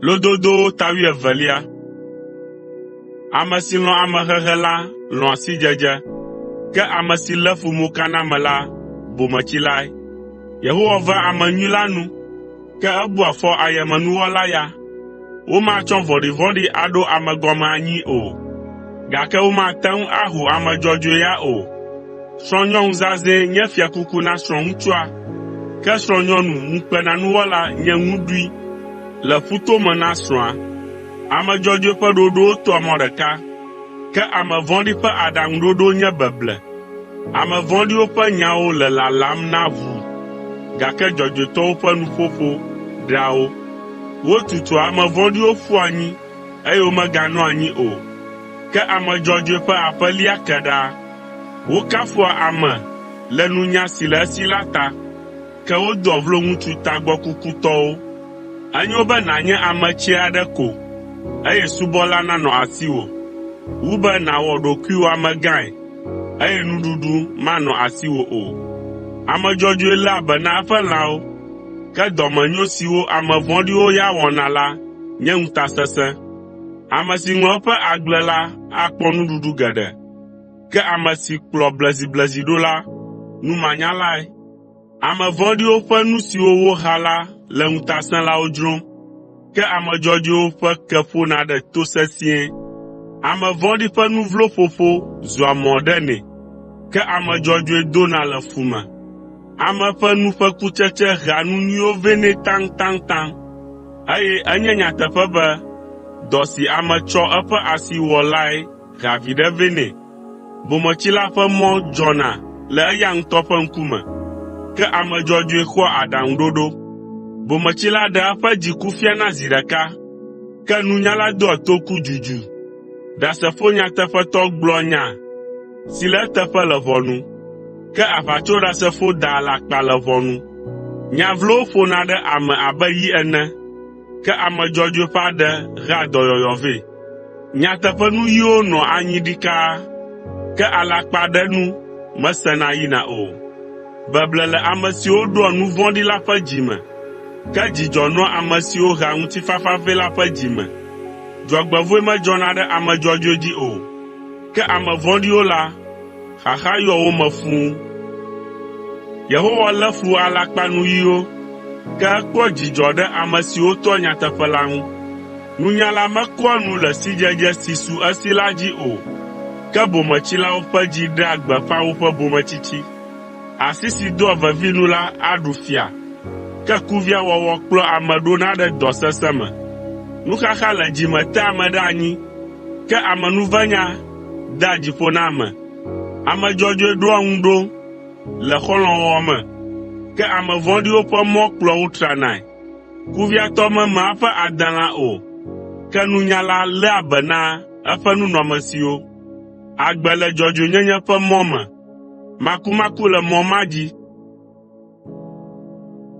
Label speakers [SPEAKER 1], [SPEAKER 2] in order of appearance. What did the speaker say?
[SPEAKER 1] Lododo tawi evelia. Ame si lɔ̃ amehehe la lɔ̃ asidzedze, ke ame si lé fu mo kana me la bometsilae. Yehowa ve ame nyui la nu, ke ebua fɔ ayemenuwɔla ya. Womatsɔ vɔ̃ɖivɔ̃ɖi aɖo ame gɔme anyi o, gake womate ŋu aho ame dzɔdzɔe ya o. Srɔ̃nyɔnu zazɛ nye fiakuku na srɔ̃ŋutsua, ke srɔ̃nyɔnu ŋukpenanuwɔla nye ŋuɖui le ƒutome na srɔ̃a. Ame dzɔdzɔe ƒe ɖoɖowo toa mɔ ɖeka, ke ame vɔ̃ɖi ƒe aɖaŋuɖoɖo nye beble. Ame vɔ̃ɖiwo ƒe nyawo le lalam na ʋu, gake dzɔdzɔetɔwo ƒe nuƒoƒo ɖea wo. Wotutua ame vɔ̃ɖiwo ƒu anyi, eye womeganɔ anyi o, ke ame dzɔdzɔe ƒe aƒelia ke ɖaa. Wokafua ame le nunya si le esi la ta, ke wodoa vlo ŋutsu tagbɔ kukutɔwo. Enyo be nànye ame tsɛ aɖe ko, eye subɔla nanɔ asiwò, wu be nàwɔ ɖokuiwò amegãe, eye nuɖuɖu manɔ asiwò o. Ame dzɔdzɔe léa be na eƒe lãwo, ke dɔmenyo siwo ame vɔ̃ɖiwo ya wɔna la nye ŋutasesẽ. Ame si ŋlɔ eƒe agble la akpɔ nuɖuɖu geɖe, ke ame si kplɔ bleziblezi ɖo la, numanyalae. Ame vɔ̃ɖiwo ƒe nu siwo woha la le ŋutasẽlawo dzrom, ke ame dzɔdzɔewo ƒe ke ƒona ɖe to sesĩe. Ame vɔ̃ɖi ƒe nu vlo ƒoƒo zua mɔ ɖe nɛ, ke ame dzɔdzɔe dona le fu me. Ame ƒe nu ƒe kutsetse hea nu nyuiwo vɛ nɛ taŋtaŋtaŋ, eye enye nyateƒe be dɔ si ame tsɔ eƒe asi wɔ lae hea viɖe vɛ nɛ. Bometsila ƒe mɔ dzɔna le eya ŋutɔ ƒe ŋkume, ke ame dzɔdzɔe xɔa aɖaŋuɖoɖo. Bometsila ɖe eƒe dziku fiana zi ɖeka, ke nunyala doa toku dzudzu. Ɖasefo nyateƒetɔ gblɔa nya si le eteƒe le ʋɔnu, ke aʋatsoɖasefo daa alakpa le ʋɔnu. Nya vlowo ƒona ɖe ame abe yi ene, ke ame dzɔdzɔe ƒe aɖe hea dɔyɔyɔ vɛ. Nyateƒe nuyiwo nɔa anyi ɖikaa, ke alakpaɖenu mesena yina o. Beble le ame siwo ɖoa nu vɔ̃ɖi la ƒe dzime, ke dzidzɔ nɔa ame siwo hea ŋutifafa vɛ la ƒe dzime. Dzɔgbevɔ̃e medzɔna ɖe ame dzɔdzɔe dzi o, ke ame vɔ̃ɖiwo la, xaxa yɔ wo me fũu. Yehowa lé fu alakpanuyiwo, ke ekpɔa dzidzɔ ɖe ame siwo toa nyateƒe la ŋu. Nunyala mekpɔa nu le sidzedze si su esi la dzi o, ke bometsilawo ƒe dzi ɖea gbeƒã woƒe bometsitsi. Asi si doa vevinu la aɖu fia, ke kuvia wɔwɔ kplɔa ame ɖona ɖe dɔ sesẽ me. Nuxaxa le dzi me tea ame ɖe anyi, ke amenuvenya dea dziƒo na ame. Ame dzɔdzɔe ɖoa ŋu ɖo le xɔlɔ̃wɔwɔ me, ke ame vɔ̃ɖiwo ƒe mɔ kplɔa wo tranae. Kuviatɔ memea eƒe adelã o, ke nunyala léa be na eƒe nunɔmesiwo. Agbe le dzɔdzɔenyenye ƒe mɔ me, makumaku le mɔ ma dzi.